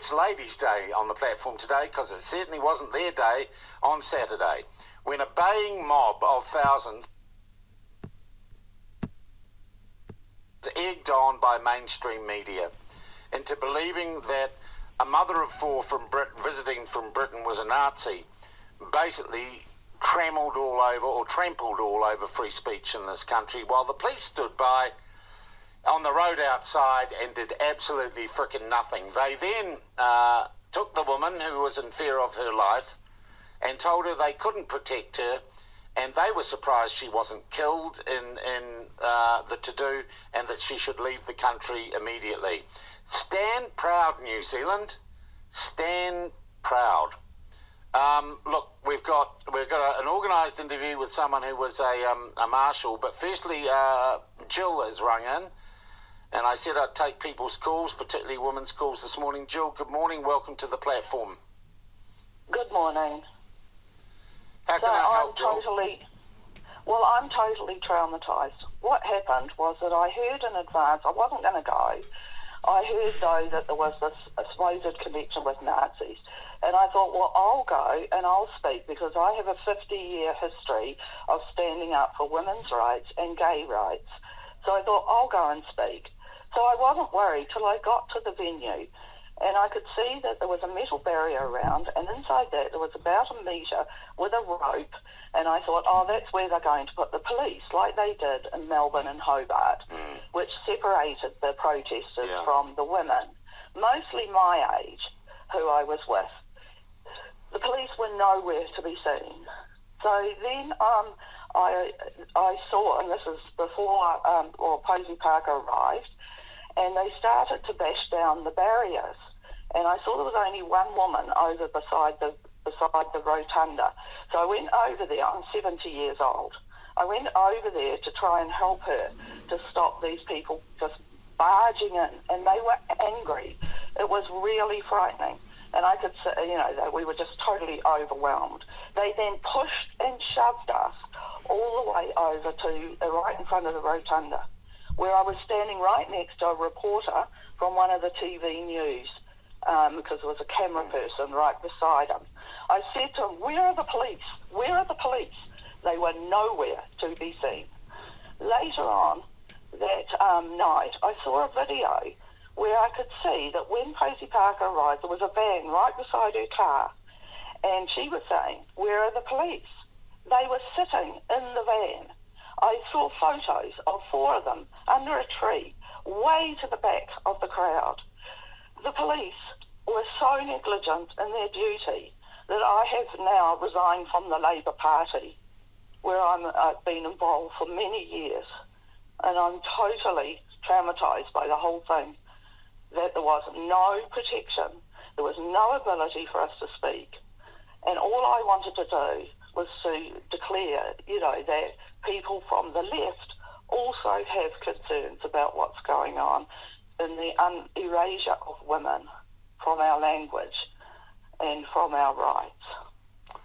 it's Ladies' Day on the platform today because it certainly wasn't their day on Saturday, when a baying mob of thousands, egged on by mainstream media into believing that a mother of four from Britain, visiting from Britain, was a Nazi, basically trampled all over free speech in this country, while the police stood by on the road outside and did absolutely frickin' nothing. They then took the woman who was in fear of her life and told her they couldn't protect her, and they were surprised she wasn't killed in the to-do, and that she should leave the country immediately. Stand proud, New Zealand. Stand proud. Look, we've got an organised interview with someone who was a marshal, but firstly, Jill has rung in, and I said I'd take people's calls, particularly women's calls this morning. Jill, good morning. Welcome to the platform. Good morning. How can I help, Jill? I'm totally traumatised. What happened was that I heard in advance, I wasn't going to go. I heard, though, that there was this supposed connection with Nazis. And I thought, well, I'll go and I'll speak, because I have a 50-year history of standing up for women's rights and gay rights. So I thought, I'll go and speak. So I wasn't worried till I got to the venue. And I could see that there was a metal barrier around, and inside that there was about a metre with a rope. And I thought, oh, that's where they're going to put the police, like they did in Melbourne and Hobart, which separated the protesters from the women, mostly my age, who I was with. The police were nowhere to be seen. So then I saw, and this is before Posey Parker arrived, and they started to bash down the barriers. And I saw there was only one woman over beside the rotunda. So I went over there. I'm 70 years old. I went over there to try and help her to stop these people just barging in, and they were angry. It was really frightening. And I could see, that we were just totally overwhelmed. They then pushed and shoved us all the way over to right in front of the rotunda, where I was standing right next to a reporter from one of the TV news, because there was a camera person right beside him. I said to him, where are the police? Where are the police? They were nowhere to be seen. Later on that night, I saw a video where I could see that when Posey Parker arrived, there was a van right beside her car, and she was saying, where are the police? They were sitting in the van. I saw photos of four of them under a tree, way to the back of the crowd. The police were so negligent in their duty that I have now resigned from the Labour Party, where I've been involved for many years, and I'm totally traumatised by the whole thing, that there was no protection, there was no ability for us to speak, and all I wanted to do was to declare, that people from the left also have concerns about what's going on in the erasure of women from our language and from our rights.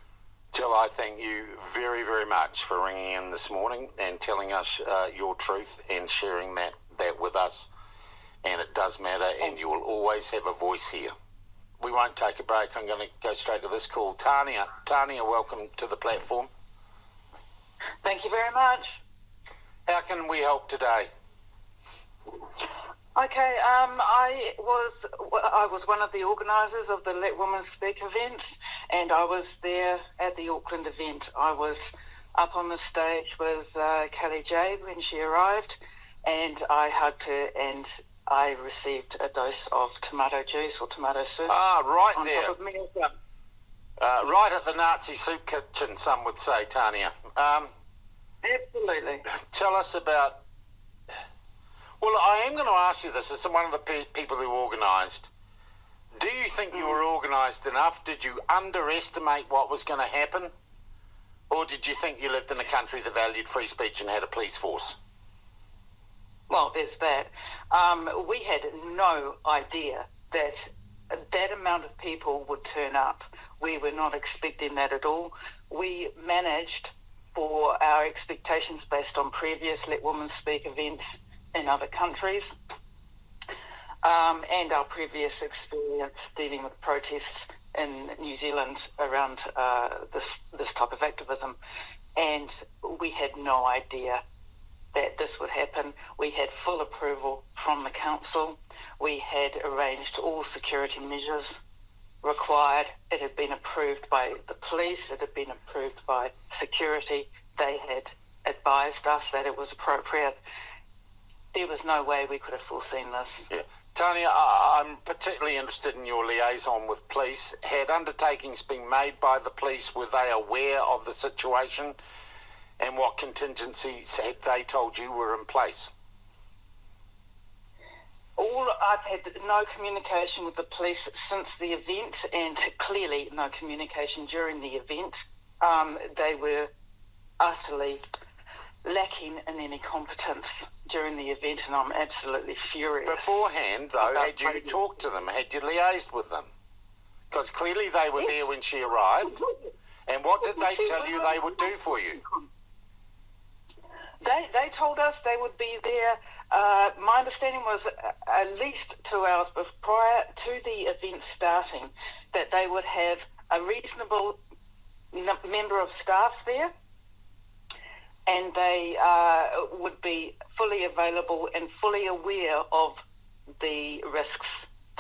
Jill, I thank you very, very much for ringing in this morning and telling us your truth and sharing that with us. And it does matter, and you will always have a voice here. We won't take a break. I'm going to go straight to this call. Tania, welcome to the platform. Thank you very much. How can we help today? Okay, I was one of the organisers of the Let Women Speak event, and I was there at the Auckland event. I was up on the stage with Kelly Jade when she arrived, and I hugged her, and I received a dose of tomato juice or tomato soup. Right on there. Top of me as well. Right at the Nazi soup kitchen, some would say, Tania. Absolutely. Tell us about... Well, I am going to ask you this. It's one of the people who organised. Do you think you were organised enough? Did you underestimate what was going to happen? Or did you think you lived in a country that valued free speech and had a police force? Well, there's that. We had no idea that that amount of people would turn up. We were not expecting that at all. We managed for our expectations based on previous Let Women Speak events in other countries. and our previous experience dealing with protests in New Zealand around this type of activism. And we had no idea that this would happen. We had full approval from the council. We had arranged all security measures required. It had been approved by the police. It had been approved by security. They had advised us that it was appropriate. There was no way we could have foreseen this. Yeah. Tania, I'm particularly interested in your liaison with police. Had undertakings been made by the police? Were they aware of the situation? And what contingencies had they told you were in place? I've had no communication with the police since the event, and clearly no communication during the event. They were utterly lacking in any competence during the event, and I'm absolutely furious. Beforehand, though, had you talked to them? Had you liaised with them? Because clearly they were there when she arrived. And what did they tell you they would do for you? They told us they would be there. My understanding was at least 2 hours prior to the event starting, that they would have a reasonable member of staff there, and they would be fully available and fully aware of the risks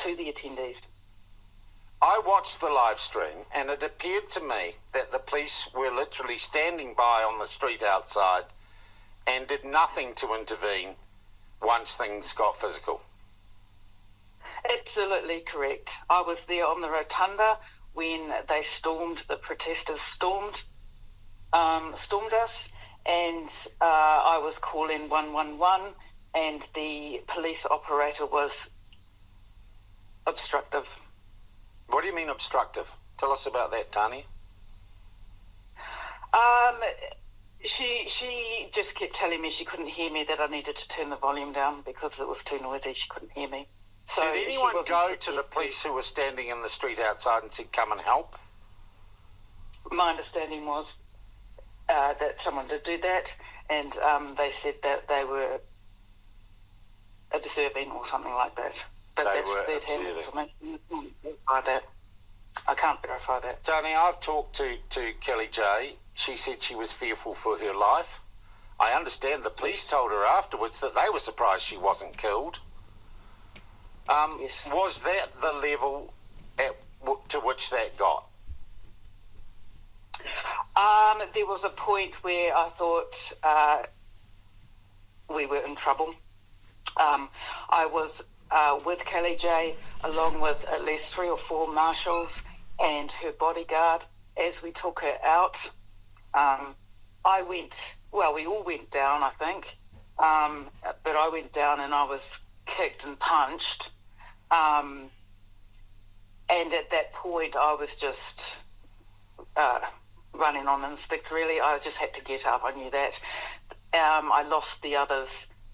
to the attendees. I watched the live stream, and it appeared to me that the police were literally standing by on the street outside and did nothing to intervene once things got physical. Absolutely correct. I was there on the rotunda when they the protesters stormed us, and I was calling 111, and the police operator was obstructive. What do you mean obstructive? Tell us about that, Tania. She just kept telling me she couldn't hear me, that I needed to turn the volume down because it was too noisy. She couldn't hear me. So did anyone go to the police who were standing in the street outside and said, come and help? My understanding was that someone did do that, and they said that they were observing or something like that. But They that's were third-hand observing. information. I can't verify that. Tania, I've talked to Kelly J. She said she was fearful for her life. I understand the police told her afterwards that they were surprised she wasn't killed. Yes. Was that the level to which that got? There was a point where I thought we were in trouble. I was with Kelly J, along with at least 3 or 4 marshals and her bodyguard, as we took her out. We all went down, I think, but I went down and I was kicked and punched. And at that point, I was just running on instinct, really. I just had to get up. I knew that. I lost the others,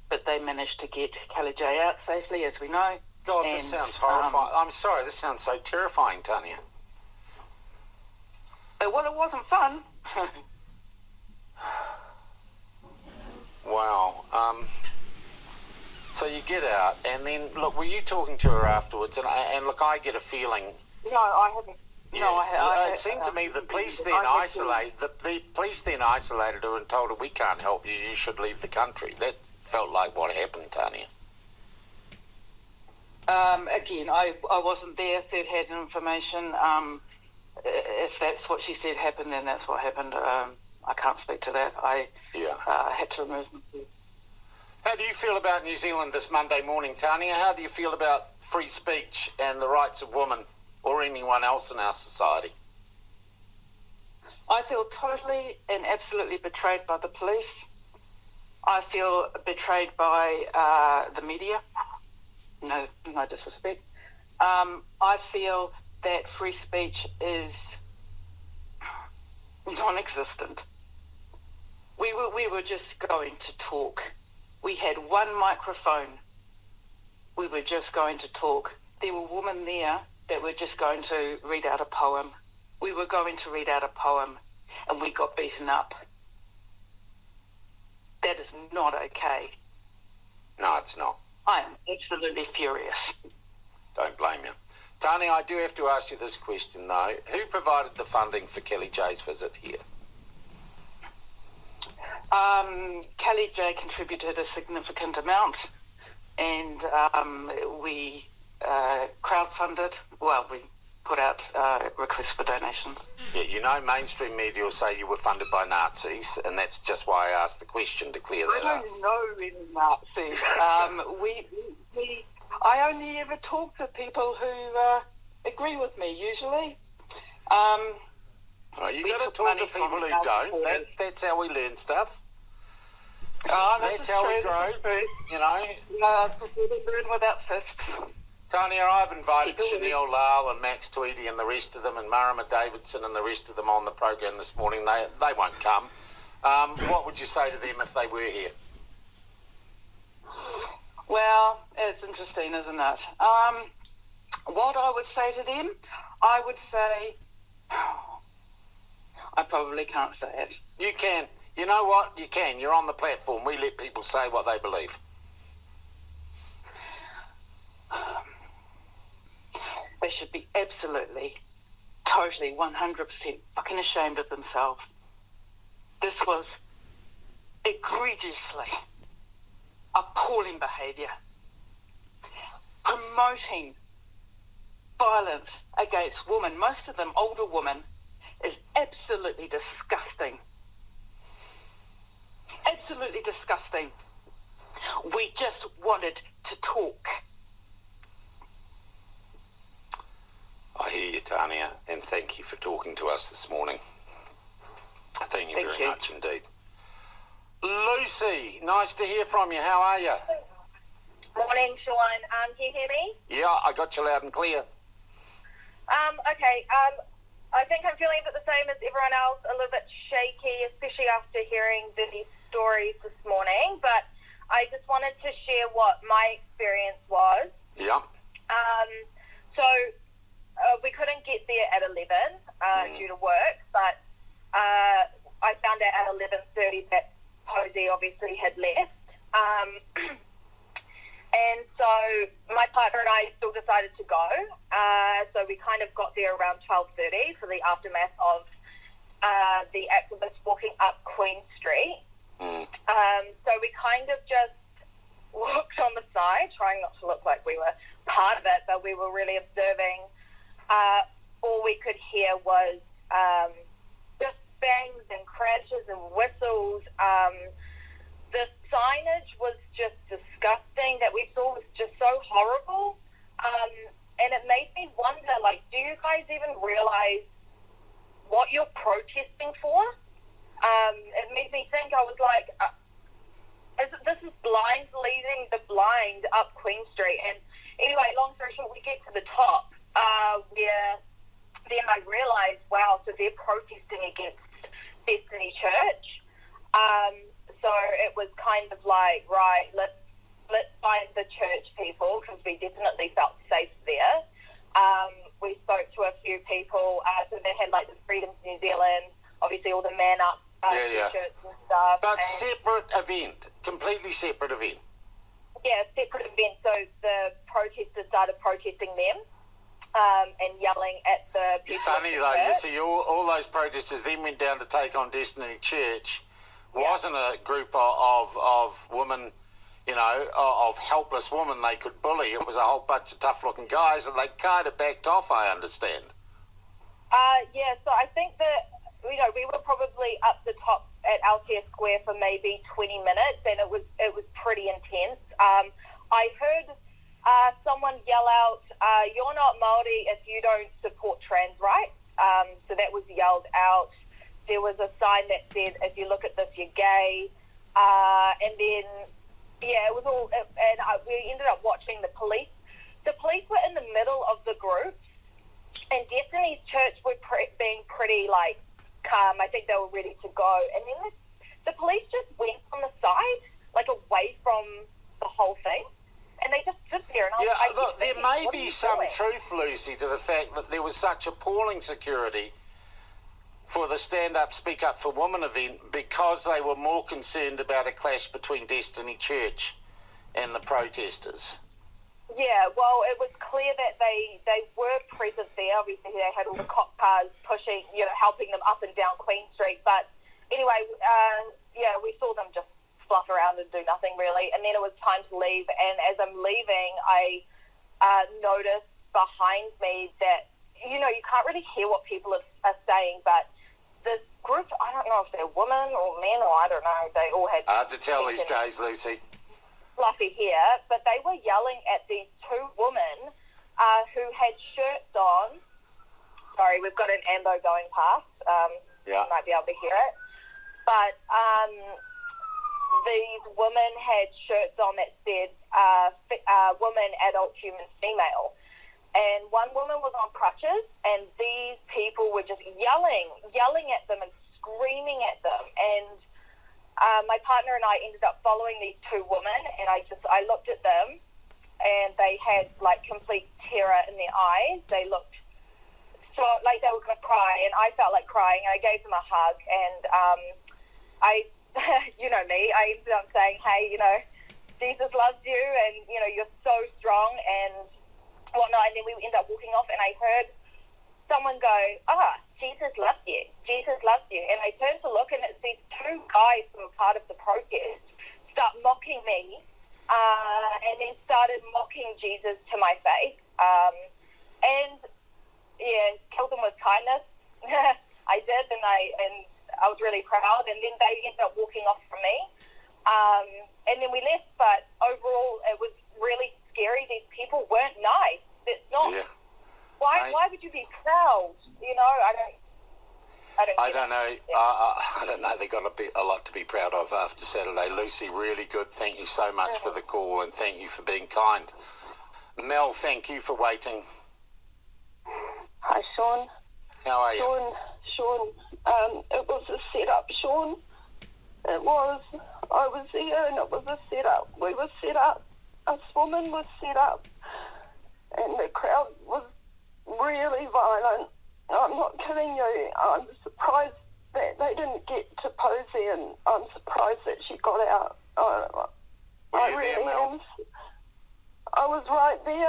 but they managed to get Kelly J out safely, as we know. God, this sounds horrifying. I'm sorry, this sounds so terrifying, Tania. Well, it wasn't fun. Wow. So you get out, and then, look, were you talking to her afterwards? And look, I get a feeling... No, I haven't. Yeah, No, I it seemed to me the police then isolated her and told her, we can't help you, you should leave the country. That felt like what happened, Tania. Again, I wasn't there, third-hand information. If that's what she said happened, then that's what happened. I can't speak to that. I had to remove myself. How do you feel about New Zealand this Monday morning, Tania? How do you feel about free speech and the rights of women or anyone else in our society? I feel totally and absolutely betrayed by the police. I feel betrayed by the media. No disrespect. I feel that free speech is non-existent. We were just going to talk. We had one microphone. We were just going to talk. There were women there that were just going to read out a poem. We were going to read out a poem, and we got beaten up. That is not okay. No, it's not. I am absolutely furious. Don't blame you. Tani, I do have to ask you this question, though. Who provided the funding for Kelly J's visit here? Kelly J contributed a significant amount, and we crowdfunded. Well, we put out requests for donations. Yeah, you know, mainstream media will say you were funded by Nazis, and that's just why I asked the question to clear that I up. don't know any Nazis. I only ever talk to people who agree with me, usually. Well, you got to talk to people who don't. That's how we learn stuff. Oh, that's how we grow, you know. Burn without fists. Tania, I've invited Chanel Lyle and Max Tweedy and the rest of them, and Marama Davidson and the rest of them on the program this morning. They won't come. What would you say to them if they were here? Well, it's interesting, isn't it? What I would say to them, I would say, I probably can't say it. You can. You know what? You can. You're on the platform. We let people say what they believe. They should be absolutely, totally, 100% fucking ashamed of themselves. This was egregiously appalling behaviour. Promoting violence against women, most of them older women, is absolutely disgusting. Absolutely disgusting. We just wanted to talk. I hear you, Tania, and thank you for talking to us this morning. Thank you very much indeed. Lucy, nice to hear from you. How are you? Morning, Sean. Can you hear me? Yeah, I got you loud and clear. Okay. I think I'm feeling a bit the same as everyone else, a little bit shaky, especially after hearing the stories this morning. But I just wanted to share what my experience was. Yeah. We couldn't get there at 11 due to work, but I found out at 11:30 that Posey obviously had left. And so my partner and I still decided to go. So we kind of got there around 12:30 for the aftermath of the activists walking up Queen Street. So we kind of just walked on the side, trying not to look like we were part of it, but we were really observing. All we could hear was just bangs and crashes and whistles. The signage was just disgusting that we saw was just so horrible. And it made me wonder, like, do you guys even realize what you're protesting for? It made me think, I was like, this is blind leading the blind up Queen Street. And anyway, long story short, we get to the top where then I realized, wow, so they're protesting against Destiny Church. So it was kind of like, right, let's find the church people, because we definitely felt safe there. We spoke to a few people, so they had like the Freedoms New Zealand, obviously all the Man Up t-shirts and stuff. But separate event, completely separate event. Yeah, separate event. So the protesters started protesting them and yelling at the people. Funny though, you see, all those protesters then went down to take on Destiny Church. Wasn't a group of women, you know, of helpless women they could bully. It was a whole bunch of tough-looking guys, and they kind of backed off, I understand. Yeah, so I think that, you know, we were probably up the top at Aotea Square for maybe 20 minutes, and it was pretty intense. I heard someone yell out, "You're not Māori if you don't support trans rights." So that was yelled out. There was a sign that said, "If you look at this, you're gay." And then, yeah, it was all, and we ended up watching the police. The police were in the middle of the group, and Destiny's Church were being pretty, like, calm. I think they were ready to go. And then the police just went on the side, like, away from the whole thing. And they just stood there. And I was look, there may be some truth, Lucy, to the fact that there was such appalling security for the Stand Up, Speak Up for Women event because they were more concerned about a clash between Destiny Church and the protesters. Yeah, well, it was clear that they were present there. Obviously, they had all the cop cars pushing, helping them up and down Queen Street. But anyway, we saw them just fluff around and do nothing really. And then it was time to leave. And as I'm leaving, I noticed behind me that, you can't really hear what people are saying, but this group, I don't know if they're women or men or I don't know, they all had... Hard to tell these days, Lucy. Fluffy hair, but they were yelling at these two women who had shirts on. Sorry, we've got an ambo going past. You might be able to hear it. But these women had shirts on that said woman, adult, human, female. And one woman was on crutches, and these people were just yelling at them and screaming at them. And my partner and I ended up following these two women, and I looked at them, and they had like complete terror in their eyes. They looked so like they were going to cry, and I felt like crying. I gave them a hug, and I, you know me, I ended up saying, hey, Jesus loves you, and you're so strong, and whatnot. And then we ended up walking off, and I heard someone go, Jesus loves you. Jesus loves you. And I turned to look, and it's these two guys who were part of the protest start mocking me, and then started mocking Jesus to my face. Killed them with kindness. I did, and I was really proud. And then they ended up walking off from me. And then we left, but overall it was really scary. These people weren't nice. It's not... Yeah. Why would you be proud? I don't know. I don't know. They got a lot to be proud of after Saturday. Lucy, really good. Thank you so much for the call, and thank you for being kind. Mel, thank you for waiting. Hi, Sean. How are you? Sean, it was a setup, Sean. It was. I was there, and it was a setup. We were set up. Us women was set up, and the crowd was really violent. I'm not kidding you. I'm surprised that they didn't get to Posey, and I'm surprised that she got out. I really am. I was right there.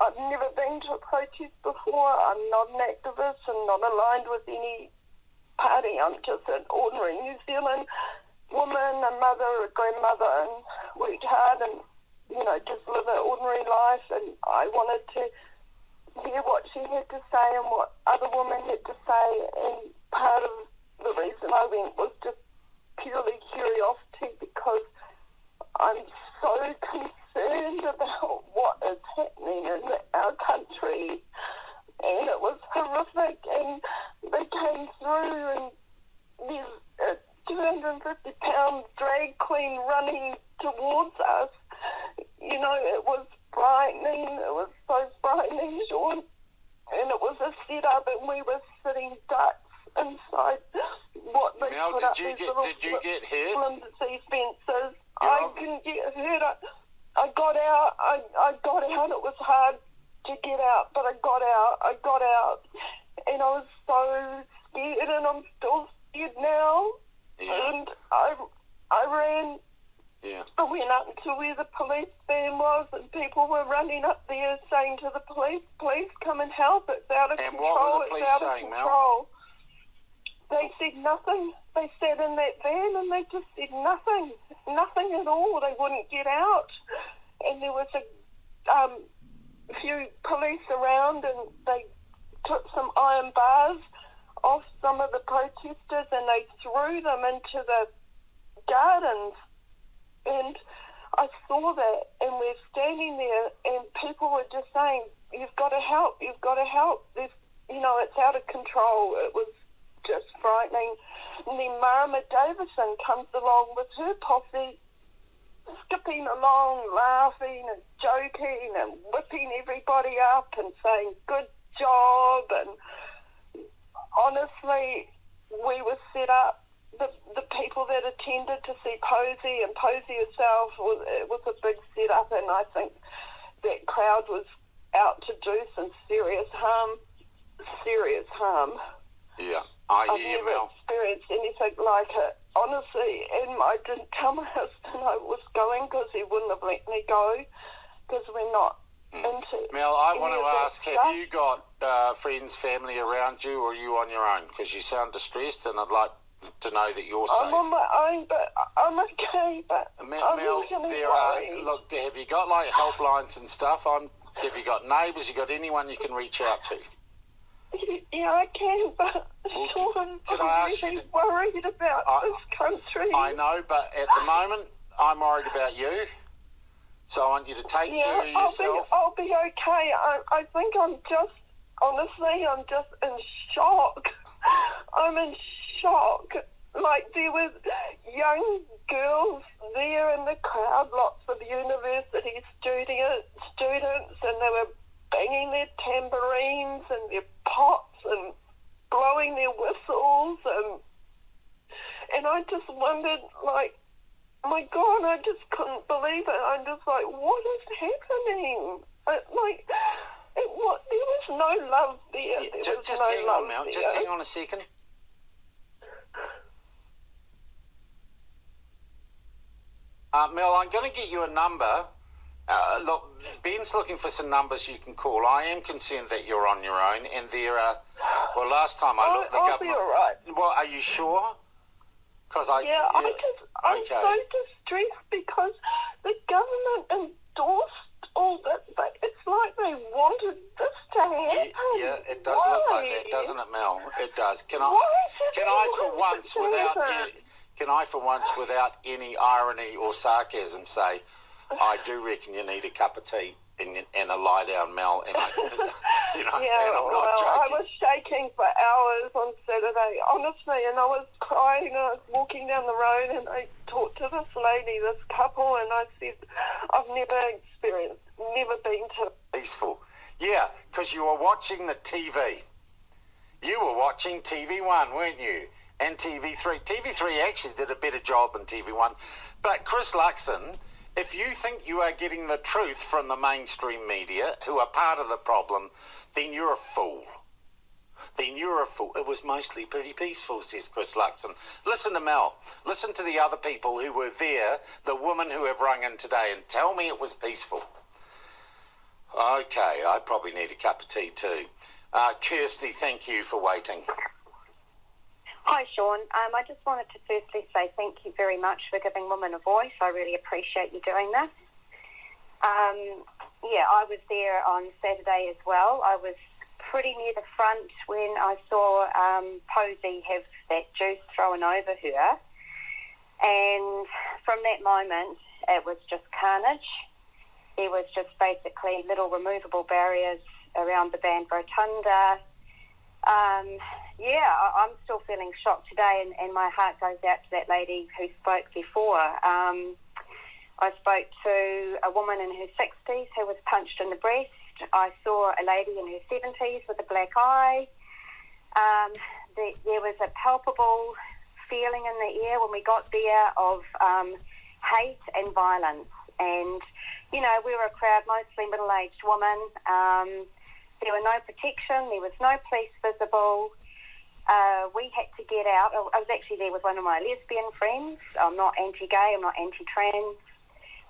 I've never been to a protest before. I'm not an activist and not aligned with any party. I'm just an ordinary New Zealand woman, a mother, a grandmother, and worked hard and, just live an ordinary life. And I wanted to hear what she had to say and what other women had to say. And part of the reason I went was just purely curiosity, because I'm so concerned about what is happening in our country. And it was horrific. And they came through, and there's a 250-pound drag queen running towards us. It was frightening. It was so frightening, Sean. And it was a setup, and we were sitting ducks inside what they Mel, put up did these you get hit? flimsy fences. I didn't get hurt. I got out. I got out. It was hard to get out, but I got out. And I was so scared, and I'm still scared now. Yeah. And I ran. Yeah. I went up to where the police van was, and people were running up there saying to the police, "Please come and help. It's out of And control. what were the police it's out saying, of Mel? control." They said nothing. They sat in that van and they just said nothing. Nothing at all. They wouldn't get out. And there was a few police around, and they took some iron bars off some of the protesters and they threw them into the gardens. And I saw that, and we're standing there, and people were just saying, "You've got to help. You've got to help. It's out of control." It was just frightening. And then Marama Davison comes along with her posse, skipping along, laughing and joking and whipping everybody up and saying, "Good job." And honestly, we were set up. The people that attended to see Posey, and Posey herself, it was a big setup, and I think that crowd was out to do some serious harm. Yeah, I I've hear you, never Mel. experienced anything like it, honestly. And I didn't tell my husband I was going because he wouldn't have let me go. because we're not into. Mel, I any want of to that ask, have stuff. you got friends, family around you, or are you on your own? Because you sound distressed, and I'd like to know that you're I'm safe. on my own, but I'm okay. But Mel, I'm Mel, really there are. worried. Look, have you got like helplines and stuff? Have you got neighbours? You got anyone you can reach out to? Yeah, I can, but Well, Sean, can I'm I ask really you to- worried about this country. I know, but at the moment, I'm worried about you. So I want you to take care of yourself. I'll be okay. I think honestly, I'm just in shock. I'm in shock. Like, there was young girls there in the crowd, lots of university students, and they were banging their tambourines and their pots and blowing their whistles, and I just wondered, like, my God, I just couldn't believe it. I'm just like, what is happening? There was no love there. Yeah, There just was no hang love on, Mel. there. Just hang on a second. Mel, I'm going to get you a number. Look, Ben's looking for some numbers you can call. I am concerned that you're on your own, and there are. Well, last time I looked, the I'll government. be all right. Well, are you sure? Because I'm so distressed because the government endorsed all that. It's like they wanted this to happen. Yeah, it does look like that, doesn't it, Mel? It does. Can I for once, without any irony or sarcasm, say, I do reckon you need a cup of tea and a lie down, Mel, and and I'm not I joking. was shaking for hours on Saturday, honestly, and I was crying. I was walking down the road, and I talked to this lady, this couple, and I said, I've never been to Peaceful. Yeah, because you were watching the TV. You were watching TV1, weren't you? And TV3. TV3 actually did a better job than TV1. But Chris Luxon, if you think you are getting the truth from the mainstream media, who are part of the problem, then you're a fool. Then you're a fool. It was mostly pretty peaceful, says Chris Luxon. Listen to Mel. Listen to the other people who were there, the women who have rung in today, and tell me it was peaceful. Okay, I probably need a cup of tea too. Kirsty, thank you for waiting. Hi, Sean. I just wanted to firstly say thank you very much for giving women a voice. I really appreciate you doing this. I was there on Saturday as well. I was pretty near the front when I saw Posey have that juice thrown over her. And from that moment, it was just carnage. There was just basically little removable barriers around the band rotunda. I'm still feeling shocked today, and my heart goes out to that lady who spoke before. I spoke to a woman in her 60s who was punched in the breast. I saw a lady in her 70s with a black eye. There was a palpable feeling in the air when we got there of hate and violence. And, we were a crowd, mostly middle-aged women. There were no protection. There was no police visible. We had to get out. I was actually there with one of my lesbian friends. I'm not anti-gay. I'm not anti-trans.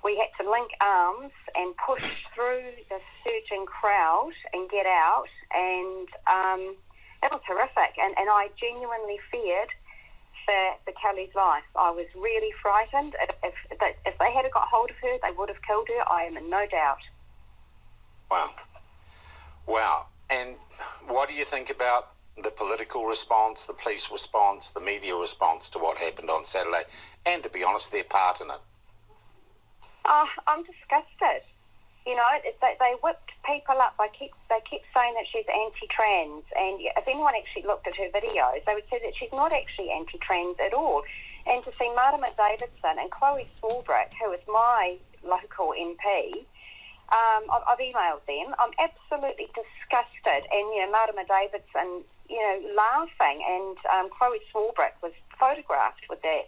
We had to link arms and push through the surging crowd and get out. And it was horrific. And I genuinely feared for Kelly's life. I was really frightened. If they had got hold of her, they would have killed her. I am in no doubt. Wow. And what do you think about the political response, the police response, the media response to what happened on Saturday, and to be honest, their part in it? I'm disgusted. They whipped people up. They kept saying that she's anti-trans, and if anyone actually looked at her videos, they would say that she's not actually anti-trans at all. And to see Marama Davidson and Chloe Swarbrick, who is my local MP, I've emailed them. I'm absolutely disgusted. And, Marama Davidson, laughing. And Chloe Swarbrick was photographed with that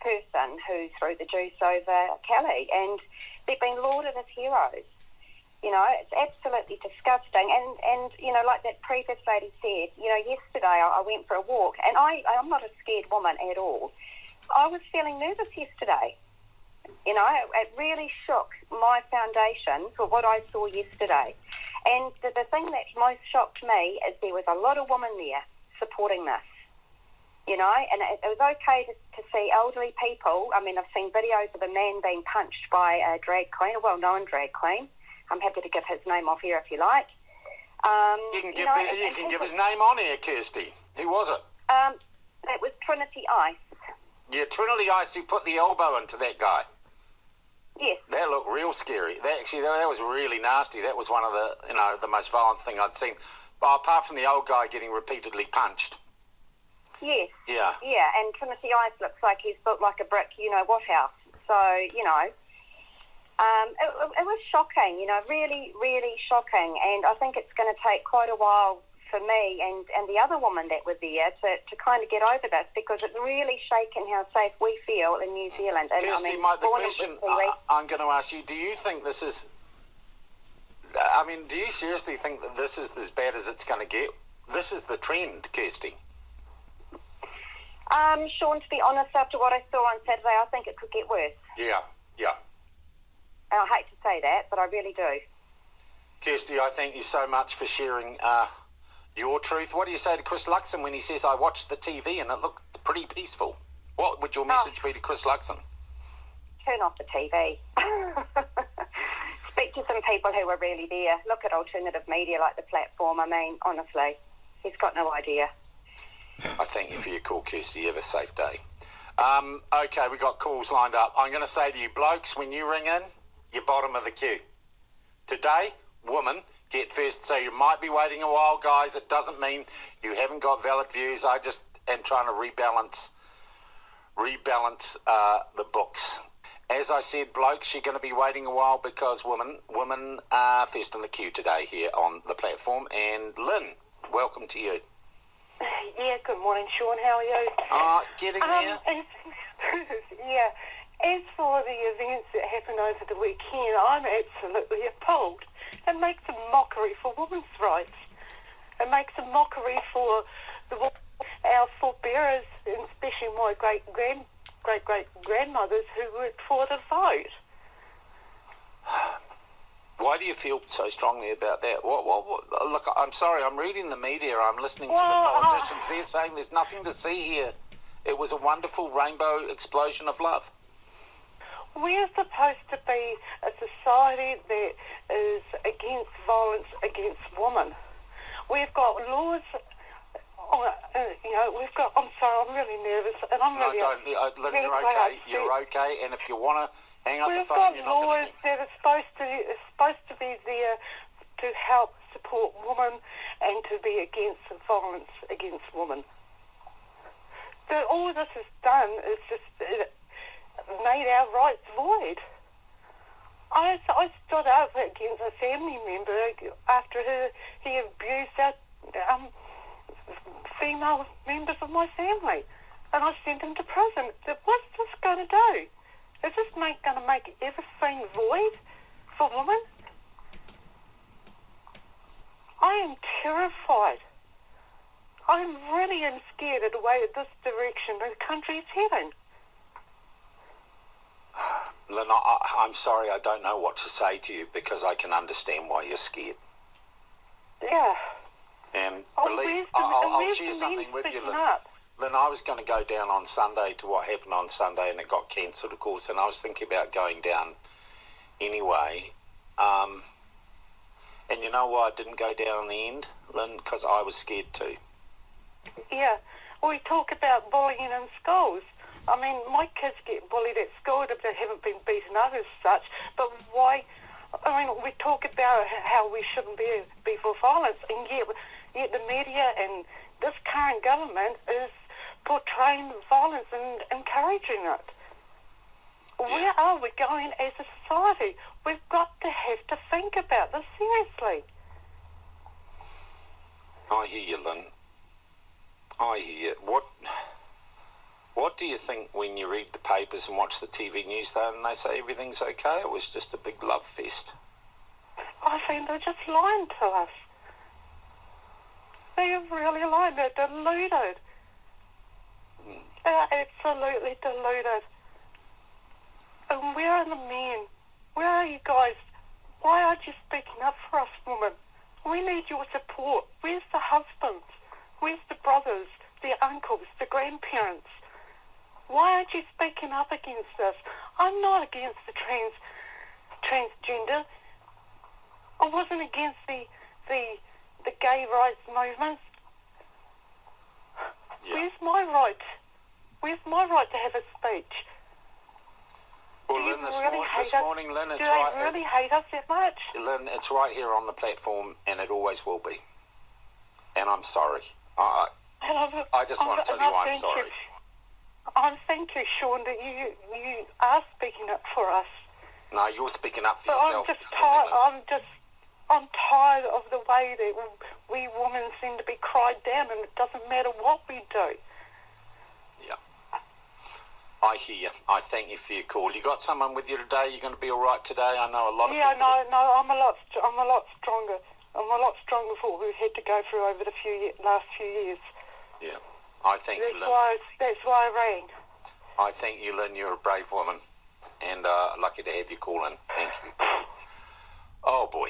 person who threw the juice over Kelly. And they've been lauded as heroes. It's absolutely disgusting. And like that previous lady said, yesterday I went for a walk. And I'm not a scared woman at all. I was feeling nervous yesterday. You know, it really shook my foundation for what I saw yesterday. And the thing that most shocked me is there was a lot of women there supporting this. You know, and it was okay to see elderly people. I mean, I've seen videos of a man being punched by a drag queen, a well-known drag queen. I'm happy to give his name off here if you like. You can give his name on here, Kirsty. Who was it? It was Trinity Ice. Yeah, Trinity Ice, who put the elbow into that guy. Yes. That looked real scary. That was really nasty. That was one of the most violent thing I'd seen. Apart from the old guy getting repeatedly punched. Yes. Yeah. Yeah, and Trinity Ice looks like he's built like a brick, you-know-what house. So, you know, it was shocking, you know, really, really shocking. And I think it's going to take quite a while for me and the other woman that was there to kind of get over this, because it's really shaken how safe we feel in New Zealand. And Kirsty, the question I'm going to ask you, do you think this is... do you seriously think that this is as bad as it's going to get? This is the trend, Kirsty. Sean, to be honest, after what I saw on Saturday, I think it could get worse. Yeah. And I hate to say that, but I really do. Kirsty, I thank you so much for sharing your truth. What do you say to Chris Luxon when he says, I watched the TV and it looked pretty peaceful? What would your message be to Chris Luxon? Turn off the TV. Speak to some people who were really there. Look at alternative media like The Platform. I mean, honestly, he's got no idea. I thank you for your call, Kirsty. You have a safe day. Okay, we got calls lined up. I'm going to say to you, blokes, when you ring in, you're bottom of the queue. Today, women get first. So you might be waiting a while, guys. It doesn't mean you haven't got valid views. I just am trying to rebalance the books. As I said, blokes, you're going to be waiting a while because women are first in the queue today here on The Platform. And Lynn, welcome to you. Yeah, good morning, Sean. How are you? Getting there. Yeah. As for the events that happened over the weekend, I'm absolutely appalled. It makes a mockery for women's rights. It makes a mockery for our forebearers, and especially my great-great-grandmothers who worked for the vote. Why do you feel so strongly about that? What, look, I'm sorry, I'm reading the media, I'm listening to the politicians. They're saying there's nothing to see here. It was a wonderful rainbow explosion of love. We're supposed to be a society that is against violence against women. We've got laws... I'm sorry, I'm really nervous, and I'm really... Lynn, you're okay. You're okay, and if you want to hang up the phone, you're not going to... We've got laws that are supposed to be there to help support women and to be against violence against women. All this has done is just made our rights void. I stood up against a family member after he abused our female members of my family, and I sent him to prison. What's this going to do? Is this going to make everything void for women? I am terrified. I really am scared of the way this direction the country is heading. Lynn, I'm sorry, I don't know what to say to you because I can understand why you're scared. Yeah. And I'll share something with you, Lynn. Lynn, I was going to go down on Sunday to what happened on Sunday, and it got cancelled, of course, and I was thinking about going down anyway. And you know why I didn't go down in the end, Lynn? Because I was scared too. Yeah. We talk about bullying in schools. I mean, my kids get bullied at school if they haven't been beaten up as such, but why... I mean, we talk about how we shouldn't be for violence, and yet the media and this current government is portraying violence and encouraging it. Yeah. Where are we going as a society? We've got to have to think about this seriously. I hear you, Lynn. I hear you. What do you think when you read the papers and watch the TV news though, and they say everything's okay? It was just a big love fest. I think they're just lying to us. They are really lying. They're deluded. They're absolutely deluded. And where are the men? Where are you guys? Why aren't you speaking up for us women? We need your support. Where's the husbands? Where's the brothers, the uncles, the grandparents? Why aren't you speaking up against this? I'm not against the transgender. I wasn't against the gay rights movement. Yeah. Where's my right? Where's my right to have a speech? Well, Do you Lynn, this really morning, Lynn, Do it's they right. really hate us that much? Lynn, it's right here on the platform, and it always will be. And I'm sorry. I just want to tell you I'm sorry. Thank you, Sean, that you are speaking up for us. No, you're speaking up for But yourself. I'm just tired. I'm tired of the way that we women seem to be cried down, and it doesn't matter what we do. Yeah. I hear you. I thank you for your call. You got someone with you today? You're going to be all right today? I know a lot of people. No, I'm a lot stronger. I'm a lot stronger for what we've had to go through over the last few years. Yeah. I thank you, Lynn. That's why I rang. I thank you, Lynn. You're a brave woman, and lucky to have you call in. Thank you. Oh, boy.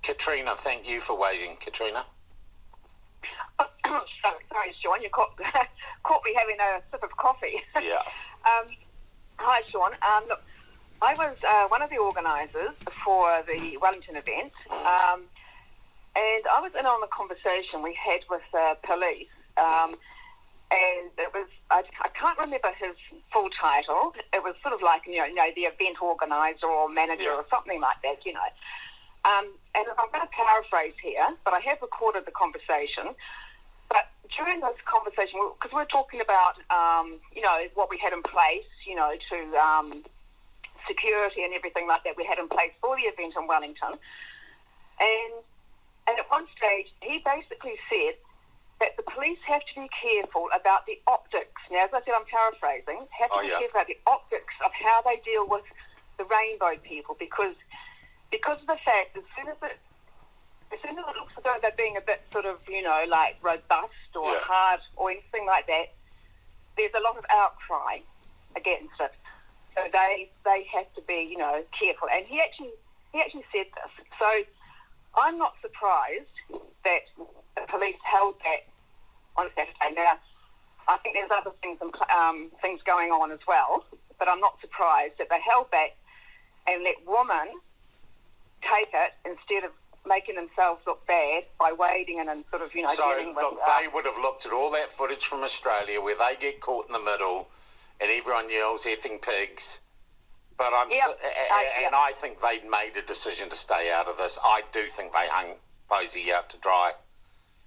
Katrina, thank you for waiting. Katrina? Sorry, Sean, you caught me having a sip of coffee. Yeah. Hi, Sean. Look, I was one of the organisers for the Wellington event, and I was in on the conversation we had with police, and it was, I can't remember his full title. It was sort of like, you know, the event organiser or manager or something like that, you know. And I'm going to paraphrase here, but I have recorded the conversation. But during this conversation, because we're talking about, you know, what we had in place, you know, to security and everything like that we had in place for the event in Wellington. And at one stage, he basically said that the police have to be careful about the optics. Now, as I said, I'm paraphrasing, have to be careful about the optics of how they deal with the rainbow people, because of the fact as soon as it looks as though they're being a bit sort of, you know, like robust or hard or anything like that, there's a lot of outcry against it. So they have to be, you know, careful. And he actually said this. So I'm not surprised that the police held that on Saturday. Now, I think there's other things going on as well, but I'm not surprised that they held back and let women take it instead of making themselves look bad by wading in and sort of, you know, dealing with... So, they would have looked at all that footage from Australia where they get caught in the middle and everyone yells effing pigs. But I think they'd made a decision to stay out of this. I do think they hung Posey out to dry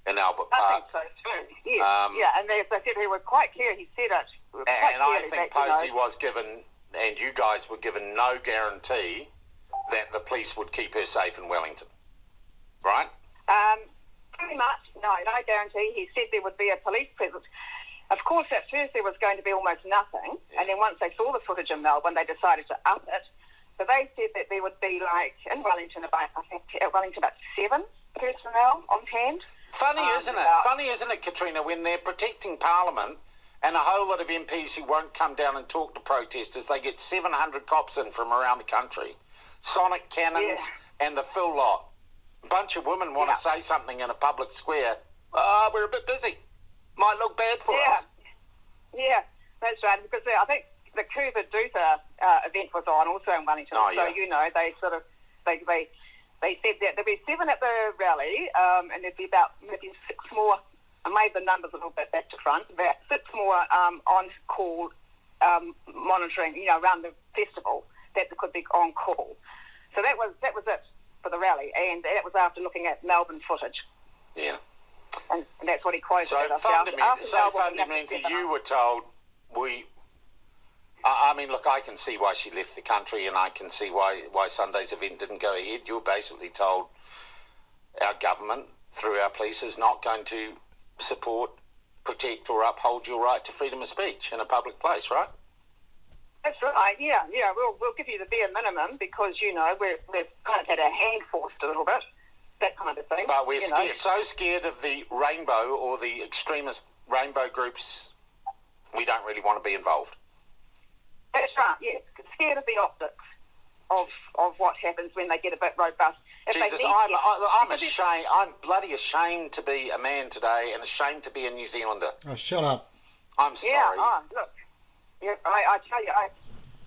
in Albert Park. I think so too. Yes. And as I said, he was quite clear. He said it. And I think Posey was given, and you guys were given, no guarantee that the police would keep her safe in Wellington, right? Pretty much, no guarantee. He said there would be a police presence. Of course, at first there was going to be almost nothing, and then once they saw the footage in Melbourne, they decided to up it. So they said that there would be, like, in Wellington, about 7 personnel on hand. Funny, isn't it? Funny, isn't it, Katrina, when they're protecting Parliament and a whole lot of MPs who won't come down and talk to protesters, they get 700 cops in from around the country. Sonic cannons and the full lot. A bunch of women want to say something in a public square. We're a bit busy. Might look bad for us. Yeah, that's right. Because I think the Cuba Dutha event was on also in Wellington. Oh, yeah. So, you know, they sort of, they said that there'd be 7 at the rally, and there'd be about maybe 6 more. I made the numbers a little bit back to front. About 6 more on call monitoring, you know, around the festival that could be on call. So that was it for the rally, and that was after looking at Melbourne footage. Yeah. And that's what he quoted. So fundamentally, you were told I mean, look, I can see why she left the country, and I can see why Sunday's event didn't go ahead. You were basically told our government, through our police, is not going to support, protect, or uphold your right to freedom of speech in a public place, right? That's right. Yeah. We'll give you the bare minimum because, you know, we've kind of had our hand forced a little bit, that kind of thing. But we're so scared of the rainbow or the extremist rainbow groups, we don't really want to be involved. That's right, yes. Scared of the optics of what happens when they get a bit robust. Jesus, I'm ashamed. I'm bloody ashamed to be a man today and ashamed to be a New Zealander. Oh, shut up. I'm sorry. Yeah, look, I tell you,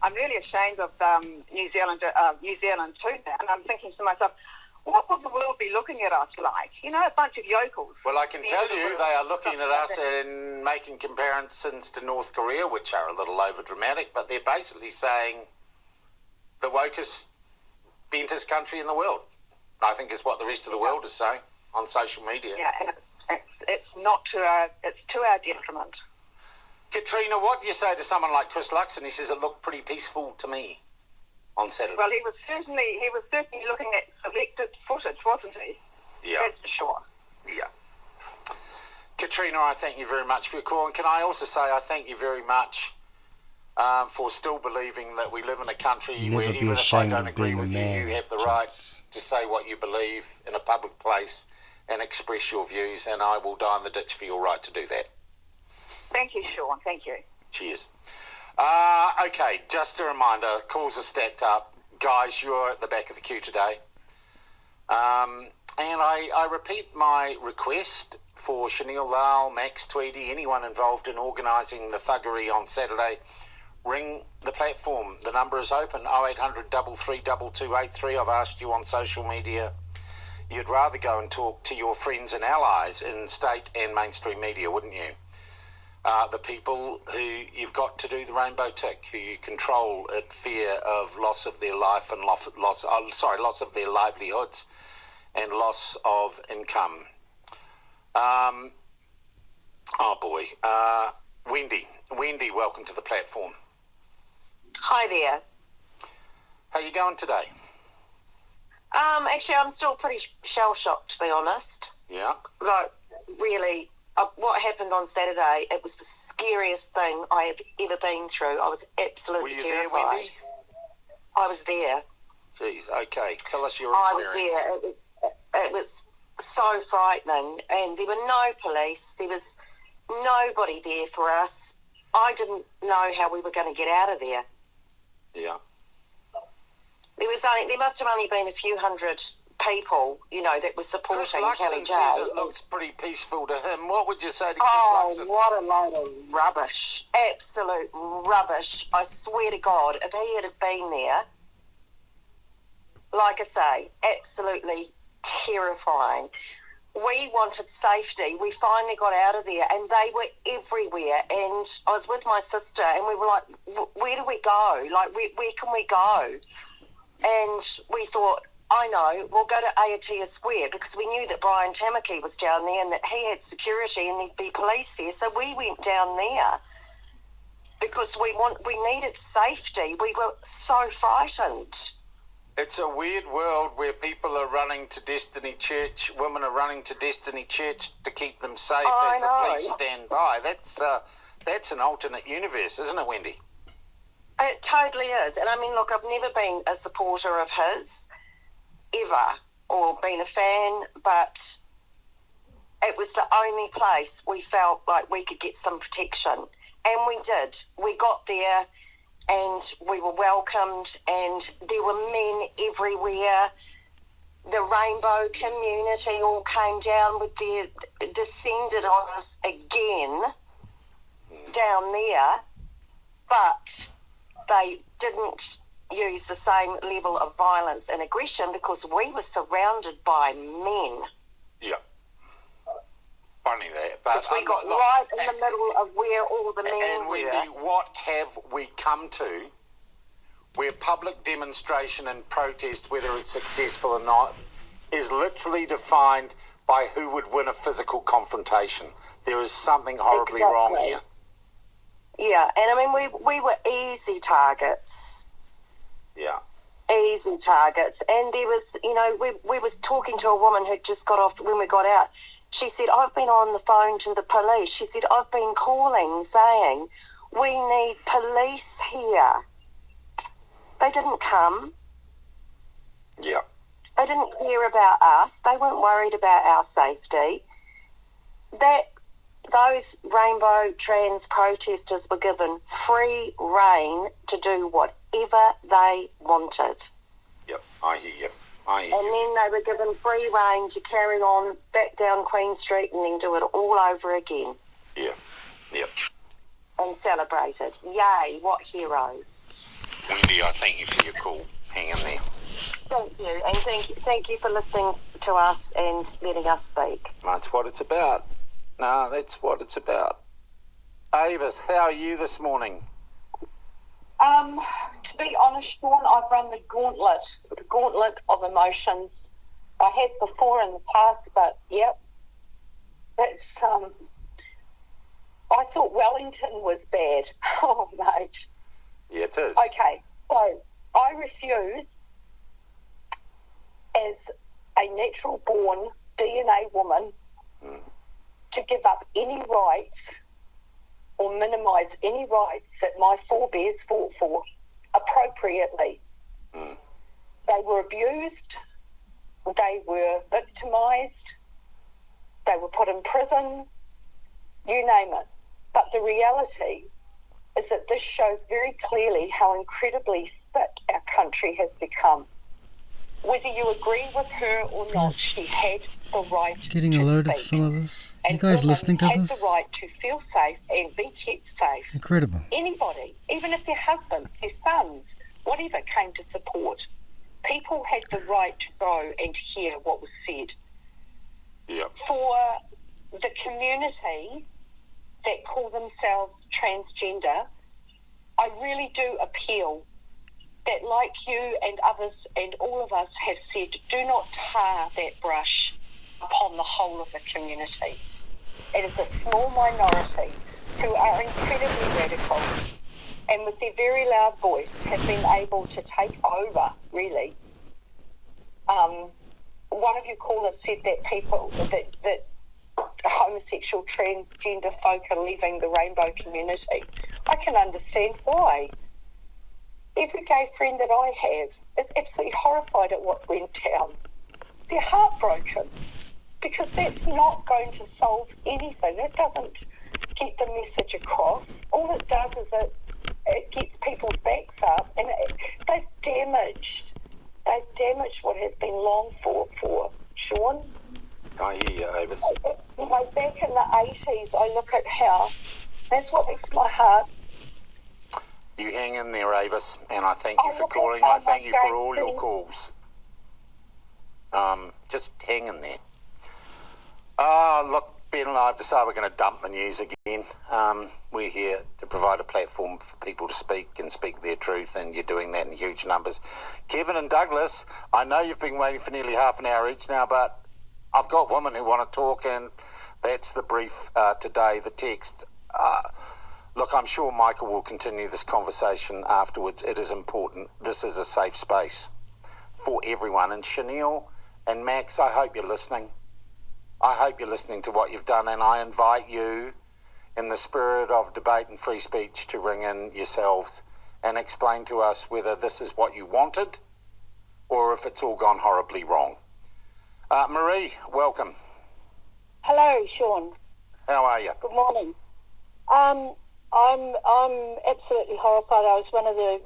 I'm really ashamed of New Zealand too now, and I'm thinking to myself, what would the world be looking at us like? You know, a bunch of yokels. Well, I can tell you they are looking at us and making comparisons to North Korea, which are a little over-dramatic, but they're basically saying the wokest, bentest country in the world. I think is what the rest of the world is saying on social media. Yeah, and it's not to our detriment. Katrina, what do you say to someone like Chris Luxon? He says it looked pretty peaceful to me on Saturday. Well, he was certainly looking at selected footage, wasn't he? Yeah. That's for sure. Yeah. Katrina, I thank you very much for your call. And can I also say I thank you very much for still believing that we live in a country where even if I don't agree with you, you have the right to say what you believe in a public place and express your views, and I will die in the ditch for your right to do that. Thank you, Sean. Thank you. Cheers. Okay, just a reminder, calls are stacked up. Guys, you're at the back of the queue today. And I repeat my request for Chanel Lyle, Max Tweedy, anyone involved in organising the thuggery on Saturday, ring the platform. The number is open, 0800 332 I've asked you on social media. You'd rather go and talk to your friends and allies in state and mainstream media, wouldn't you? The people who you've got to do the rainbow tick, who you control at fear of loss of their life and loss of their livelihoods and loss of income. Wendy, welcome to the platform. Hi there. How you going today? Actually, I'm still pretty shell-shocked, to be honest. Yeah? Like, really, what happened on Saturday, it was the scariest thing I have ever been through. I was absolutely terrified. Were you there, Wendy? I was there. Jeez, okay. Tell us your experience. I was there. It was so frightening, and there were no police. There was nobody there for us. I didn't know how we were going to get out of there. Yeah. There must have only been a few hundred people, you know, that were supporting Kelly Chris Luxon J. says it looks pretty peaceful to him. What would you say to Chris Luxon? Oh, what a load of rubbish. Absolute rubbish. I swear to God, if he had been there, like I say, absolutely terrifying. We wanted safety. We finally got out of there, and they were everywhere. And I was with my sister, and we were like, where do we go? Like, where can we go? And we thought, I know, we'll go to Aotea Square, because we knew that Brian Tamaki was down there and that he had security and there'd be police there. So we went down there because we needed safety. We were so frightened. It's a weird world where people are running to Destiny Church, women are running to Destiny Church to keep them safe as the police stand by. That's an alternate universe, isn't it, Wendy? It totally is. And I mean, look, I've never been a supporter of his, ever, or been a fan, but it was the only place we felt like we could get some protection. And we did. We got there and we were welcomed, and there were men everywhere. The rainbow community all came down with descended on us again down there, but they didn't use the same level of violence and aggression because we were surrounded by men. Yeah. Funny that. But we got right in the middle of where all the men were. And Wendy, what have we come to where public demonstration and protest, whether it's successful or not, is literally defined by who would win a physical confrontation? There is something horribly wrong here. Yeah, and I mean, we were easy targets. Yeah. Easy targets. And there was, you know, we was talking to a woman who'd just got off when we got out. She said, I've been on the phone to the police. She said, I've been calling saying, we need police here. They didn't come. Yeah. They didn't care about us. They weren't worried about our safety. That those rainbow trans protesters were given free rein to do whatever they wanted. Yep, I hear you. And then they were given free rein to carry on back down Queen Street and then do it all over again. Yeah, yep. And celebrate it. Yay, what heroes. Wendy, I thank you for your call. Hang in there. Thank you, and thank you for listening to us and letting us speak. That's what it's about. No, that's what it's about. Avis, how are you this morning? To be honest, Sean, I've run the gauntlet of emotions. I have before in the past, but yep, that's. I thought Wellington was bad. Oh, mate. Yeah, it is. Okay, so I refuse, as a natural-born DNA woman, to give up any rights or minimise any rights that my forebears fought for appropriately. They were abused, they were victimised, they were put in prison, you name it. But the reality is that this shows very clearly how incredibly sick our country has become. Whether you agree with her or not, she had the right getting to alerted speak. to some of this. And You guys women listening to had this? the right to feel safe and be kept safe. Incredible. Anybody, even if their husbands, their sons, whatever came to support, people had the right to go and hear what was said. Yep. For the community that call themselves transgender, I really do appeal that, like you and others and all of us have said, do not tar that brush upon the whole of the community. It is a small minority who are incredibly radical and with their very loud voice have been able to take over, really. One of your callers said that people, that homosexual transgender folk are leaving the rainbow community. I can understand why. Every gay friend that I have is absolutely horrified at what went down. They're heartbroken because that's not going to solve anything. That doesn't get the message across. All it does is it gets people's backs up, and they've damaged what has been long fought for, Sean. I hear you, Avis. You know, back in the 80s, I look at how, that's what makes my heart. You hang in there, Avis, and I thank you for calling. I thank you for all your calls. Just hang in there. Look, Ben and I have decided we're going to dump the news again. We're here to provide a platform for people to speak and speak their truth, and you're doing that in huge numbers. Kevin and Douglas, I know you've been waiting for nearly half an hour each now, but I've got women who want to talk, and that's the brief today, the text. Look, I'm sure Michael will continue this conversation afterwards. It is important. This is a safe space for everyone. And Chanel and Max, I hope you're listening. I hope you're listening to what you've done, and I invite you, in the spirit of debate and free speech, to ring in yourselves and explain to us whether this is what you wanted or if it's all gone horribly wrong. Marie, welcome. Hello, Sean. How are you? Good morning. I'm absolutely horrified. I was one of the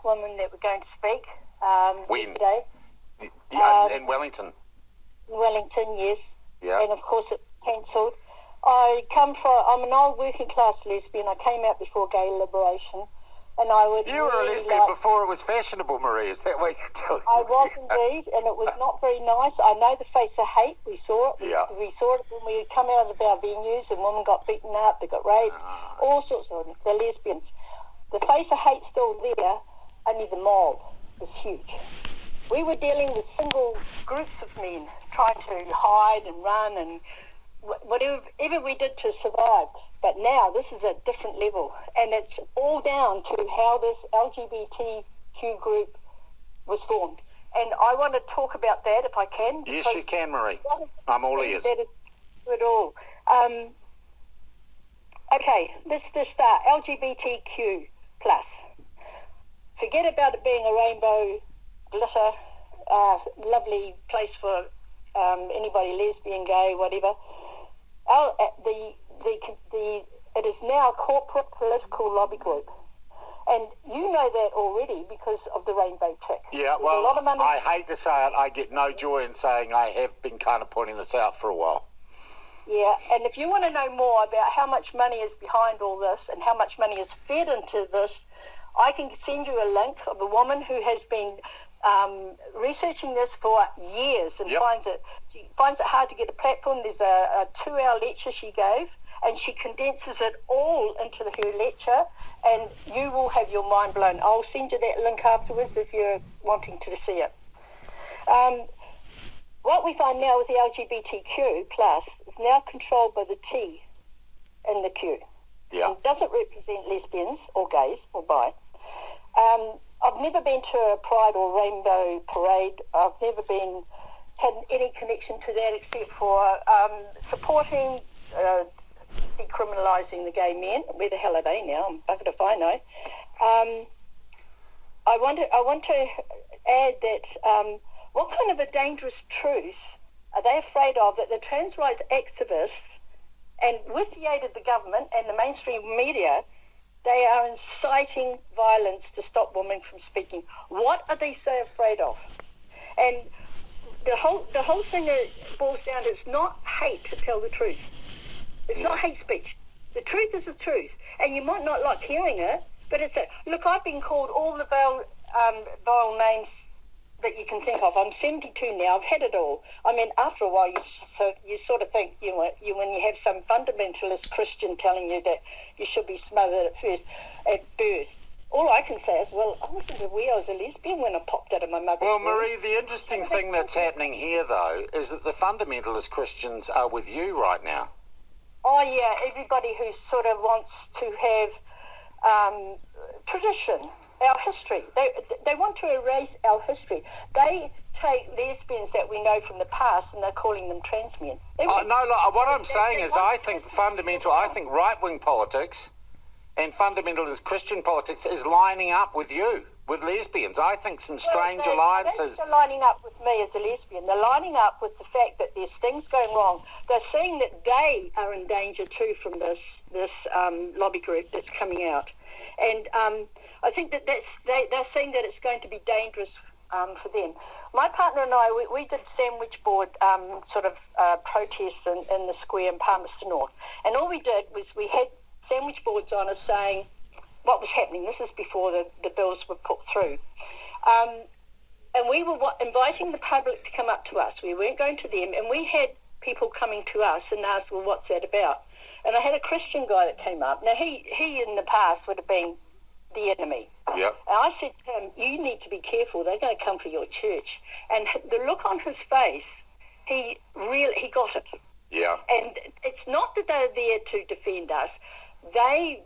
women that were going to speak yesterday. In Wellington. In Wellington, yes. Yeah. And of course it's cancelled. I'm an old working class lesbian. I came out before gay liberation, and I would. You were a lesbian before it was fashionable, Marie. Is that what you're telling me? I was indeed, and it was not very nice. I know the face of hate. We saw it. Yeah. We saw it when we come out of our venues, and women got beaten up, they got raped, all sorts of them. The lesbians. The face of hate's still there, only the mob is huge. We were dealing with single groups of men trying to hide and run and whatever we did to survive. But now this is a different level, and it's all down to how this LGBTQ group was formed. And I want to talk about that if I can. Yes, you can, Marie. I'm all ears. That is it all. Okay, let's just start. LGBTQ+. Forget about it being a rainbow glitter, lovely place for anybody, lesbian, gay, whatever. it is now a corporate political lobby group. And you know that already because of the rainbow tick. Yeah, There's well, a lot of money. I hate to say it, I get no joy in saying I have been kind of pointing this out for a while. Yeah, and if you want to know more about how much money is behind all this and how much money is fed into this, I can send you a link of a woman who has been researching this for years and finds it hard to get a platform. There's a 2-hour lecture she gave, and she condenses it all into her lecture, and you will have your mind blown. I'll send you that link afterwards if you're wanting to see it. What we find now with the LGBTQ plus is now controlled by the T and the Q. Yeah. It doesn't represent lesbians or gays or bi. I've never been to a Pride or Rainbow Parade. I've never had any connection to that except for supporting decriminalising the gay men. Where the hell are they now? I'm buggered if I know. I want to add that what kind of a dangerous truth are they afraid of that the trans rights activists, and with the aid of the government and the mainstream media, they are inciting violence to stop women from speaking? What are they so afraid of? And the whole thing boils down to it's not hate to tell the truth. It's not hate speech. The truth is the truth. And you might not like hearing it, but it's look, I've been called all the vile names that you can think of. I'm 72 now. I've had it all. I mean, after a while, you sort of think, when you have some fundamentalist Christian telling you that you should be smothered at birth. All I can say is, well, I wasn't aware I was a lesbian when I popped out of my mother's Well, womb. Marie, the interesting thing that's happening here, though, is that the fundamentalist Christians are with you right now. Oh, yeah, everybody who sort of wants to have tradition, our history. They want to erase our history. They take lesbians that we know from the past and they're calling them trans men. What I'm saying is I think right-wing politics and fundamentalist Christian politics is lining up with you, with lesbians. I think some strange alliances. They're lining up with me as a lesbian. They're lining up with the fact that there's things going wrong. They're seeing that they are in danger too from this lobby group that's coming out. And I think that they're seeing that it's going to be dangerous for them. My partner and I, we did sandwich board protests in the square in Palmerston North. And all we did was we had sandwich boards on us saying what was happening. This is before the bills were put through. And we were inviting the public to come up to us. We weren't going to them. And we had people coming to us and asked, well, what's that about? And I had a Christian guy that came up. Now, he in the past would have been the enemy. Yep. And I said to him, you need to be careful. They're going to come for your church. And the look on his face, he got it. Yeah. And it's not that they're there to defend us. They're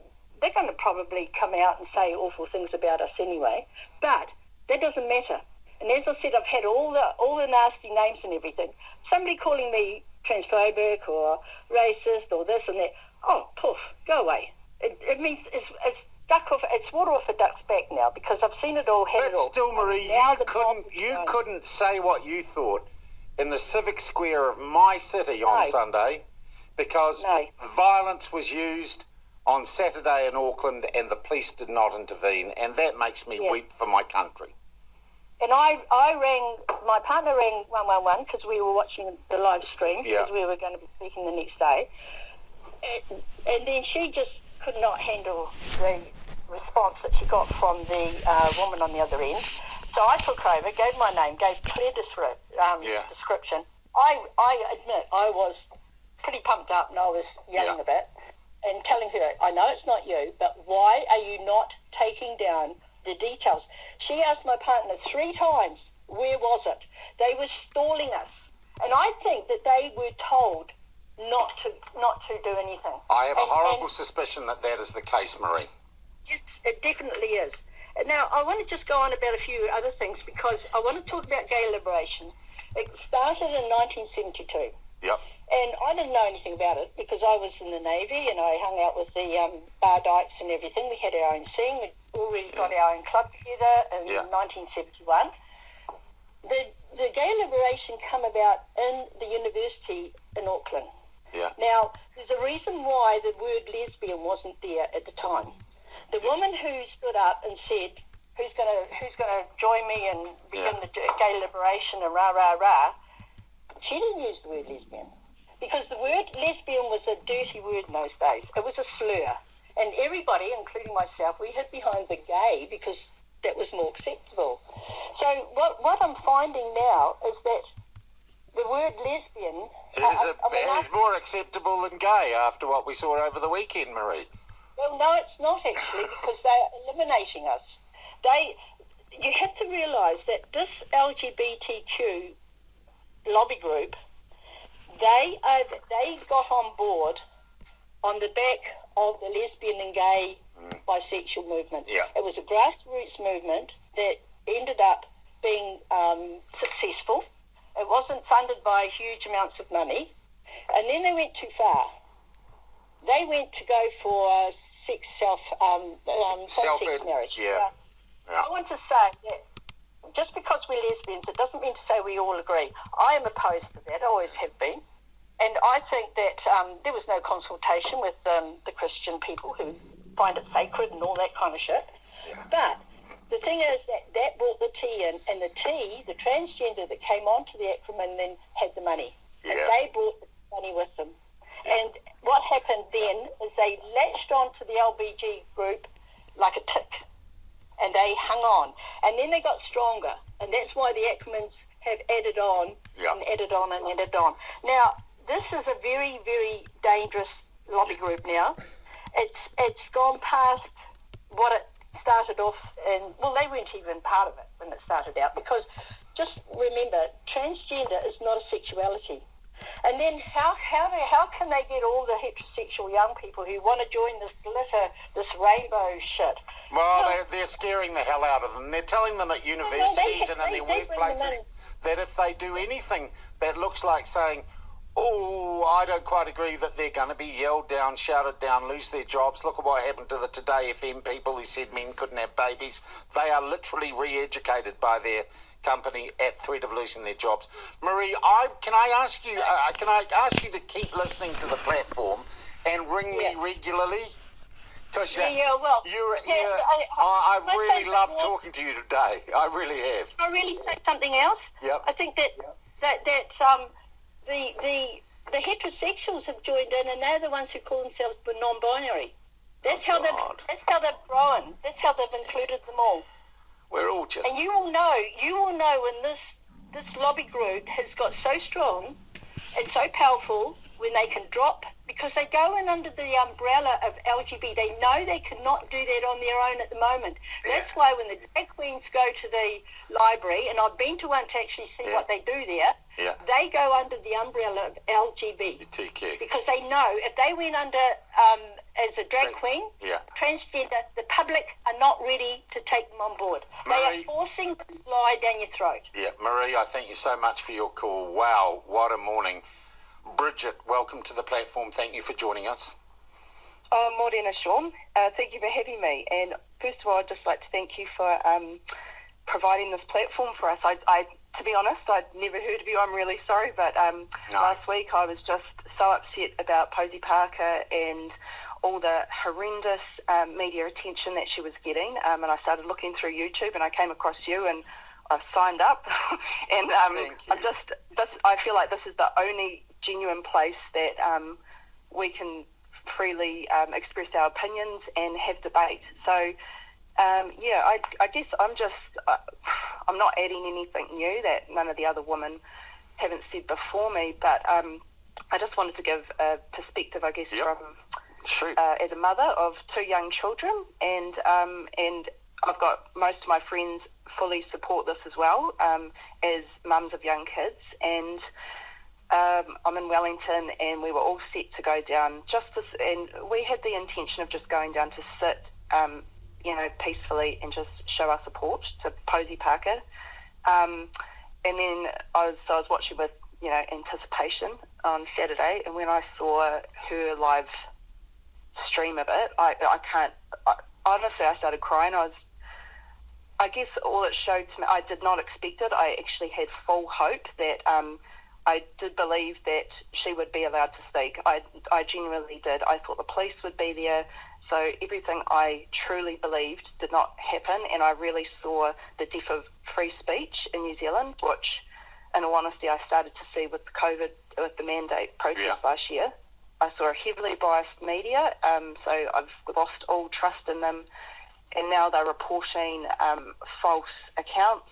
going to probably come out and say awful things about us anyway. But that doesn't matter. And as I said, I've had all the nasty names and everything. Somebody calling me transphobic or racist or this and that. Oh, poof, go away. It means it's duck off. It's water off a duck's back now because I've seen it all, had it all. But still, Marie, you couldn't say what you thought in the civic square of my city on Sunday because violence was used on Saturday in Auckland and the police did not intervene, and that makes me weep for my country. And my partner rang 111 because we were watching the live stream because we were going to be speaking the next day. And then she just could not handle the response that she got from the woman on the other end. So I took over, gave my name, gave clear description. I admit I was pretty pumped up and I was yelling a bit and telling her, I know it's not you, but why are you not taking down the details? She asked my partner 3 times, where was it? They were stalling us. And I think that they were told not to do anything. I have a horrible suspicion that is the case, Marie. Yes, it definitely is. And now, I want to just go on about a few other things because I want to talk about gay liberation. It started in 1972. Yep. And I didn't know anything about it because I was in the Navy and I hung out with the bar dykes and everything. We had our own scene. We'd already got our own club together in 1971. The gay liberation come about in the university in Auckland. Yeah. Now, there's a reason why the word lesbian wasn't there at the time. The woman who stood up and said, who's going to join me and begin the gay liberation and rah, rah, rah, she didn't use the word lesbian. Because the word lesbian was a dirty word in those days. It was a slur. And everybody, including myself, we hid behind the gay because that was more acceptable. So what I'm finding now is that the word lesbian... It is more acceptable than gay after what we saw over the weekend, Marie. Well, no, it's not actually, because they're eliminating us. You have to realise that this LGBTQ lobby group, they got on board on the back of the lesbian and gay bisexual movement. Yeah. It was a grassroots movement that ended up being successful. It wasn't funded by huge amounts of money. And then they went too far. They went to go for same-sex marriage. Yeah. I want to say that just because we're lesbians, it doesn't mean to say we all agree. I am opposed to that, I always have been. And I think that there was no consultation with the Christian people who find it sacred and all that kind of shit. Yeah. But the thing is that brought the T in, and the T, the transgender that came onto the acronym then had the money. Yeah. And they brought the money with them. And what happened then is they latched onto the LBG group like a tick, and they hung on. And then they got stronger, and that's why the acronyms have added on and added on and added on. Now, this is a very, very dangerous lobby group now. It's gone past what it started off, and well, they weren't even part of it when it started out, because just remember, transgender is not a sexuality. And then how can they get all the heterosexual young people who want to join this glitter, this rainbow shit? Well, they're scaring the hell out of them. They're telling them at universities and in their workplaces that if they do anything that looks like saying, oh, I don't quite agree, that they're going to be yelled down, shouted down, lose their jobs. Look at what happened to the Today FM people who said men couldn't have babies. They are literally re-educated by their company at threat of losing their jobs. Marie, can I ask you to keep listening to the platform and ring me regularly? Because I really love talking to you today. I really have. Can I really say something else? Yep. I think that the heterosexuals have joined in, and they're the ones who call themselves non-binary. That's how they've grown. That's how they've included them all. We're all just... And you will know when this lobby group has got so strong and so powerful when they can drop, because they go in under the umbrella of LGBT. They know they cannot do that on their own at the moment. That's why when the drag queens go to the library, and I've been to one to actually see what they do there, they go under the umbrella of LGBT. Because they know if they went under as a drag queen, transgender, the public are not ready to take them on board. Marie, they are forcing this lie down your throat. Yeah, Marie, I thank you so much for your call. Wow, what a morning. Bridget, welcome to the platform. Thank you for joining us. Morena, Sean. Thank you for having me. And first of all, I'd just like to thank you for providing this platform for us. I to be honest, I'd never heard of you. I'm really sorry, but last week I was just so upset about Posey Parker and all the horrendous media attention that she was getting. And I started looking through YouTube, and I came across you, and I've signed up. And I feel like this is the only genuine place that we can freely express our opinions and have debate. So, I guess I'm not adding anything new that none of the other women haven't said before me, but I just wanted to give a perspective, I guess, from as a mother of two young children, and I've got most of my friends fully support this as well, as mums of young kids, and I'm in Wellington, and we were all set to go down and we had the intention of just going down to sit, peacefully and just show our support to Posey Parker. And then I was watching with, anticipation on Saturday, and when I saw her live stream of it, honestly, I started crying. I guess all it showed to me, I did not expect it. I actually had full hope that I did believe that she would be allowed to speak. I genuinely did. I thought the police would be there. So everything I truly believed did not happen, and I really saw the death of free speech in New Zealand, which, in all honesty, I started to see with COVID, with the mandate protest last year. I saw a heavily biased media, so I've lost all trust in them, and now they're reporting false accounts.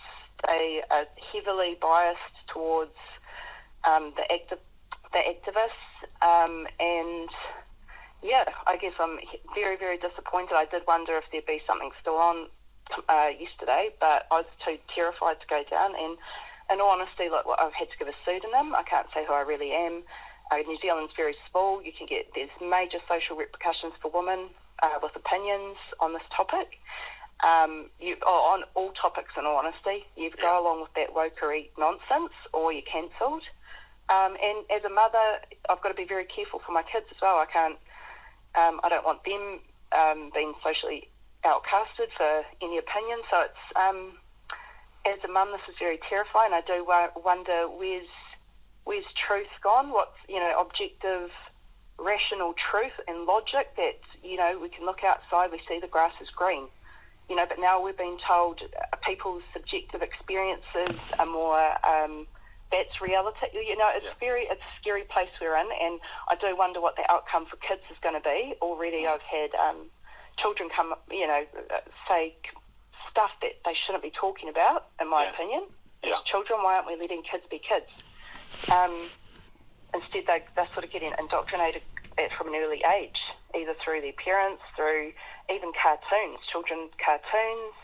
They are heavily biased towards the activists, and yeah, I guess I'm very, very disappointed. I did wonder if there'd be something still on yesterday, but I was too terrified to go down. And in all honesty, like, I've had to give a pseudonym. I can't say who I really am. New Zealand's very small. There's major social repercussions for women with opinions on this topic. On all topics, in all honesty, you go along with that wokery nonsense, or you're cancelled. And as a mother, I've got to be very careful for my kids as well. I don't want them being socially outcasted for any opinion. So it's as a mum, this is very terrifying. I do wonder where's truth gone? What's objective, rational truth and logic that we can look outside, we see the grass is green. But now we're being told people's subjective experiences are more. That's reality. It's a scary place we're in, and I do wonder what the outcome for kids is going to be. Already I've had children come, say stuff that they shouldn't be talking about, in my opinion. As children, why aren't we letting kids be kids? Instead, they're sort of getting indoctrinated from an early age, either through their parents, through even cartoons, children cartoons,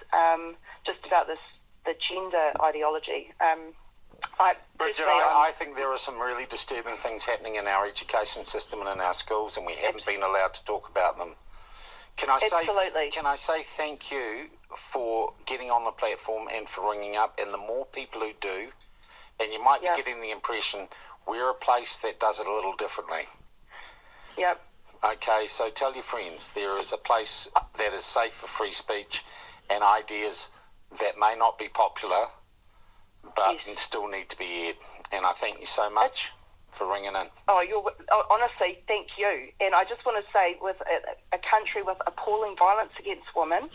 just about the gender ideology. Bridget, I think there are some really disturbing things happening in our education system and in our schools, and we haven't been allowed to talk about them. Can I say thank you for getting on the platform and for ringing up, and the more people who do, and you might be getting the impression we're a place that does it a little differently. Yep. Okay, so tell your friends there is a place that is safe for free speech and ideas that may not be popular but still need to be aired. And I thank you so much for ringing in. Honestly, thank you. And I just want to say, with a country with appalling violence against women,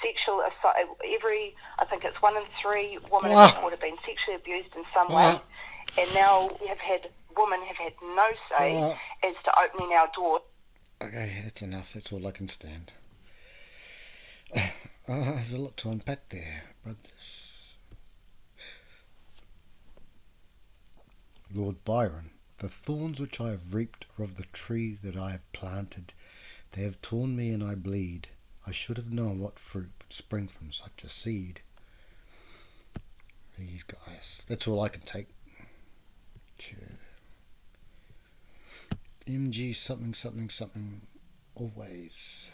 sexual assault, I think it's 1 in 3 women in the world have been sexually abused in some way. And now women have had no say as to opening our door. Okay, that's enough. That's all I can stand. There's a lot to unpack there, brothers. Lord Byron, the thorns which I have reaped are of the tree that I have planted. They have torn me and I bleed. I should have known what fruit would spring from such a seed. These guys. That's all I can take. MG something always.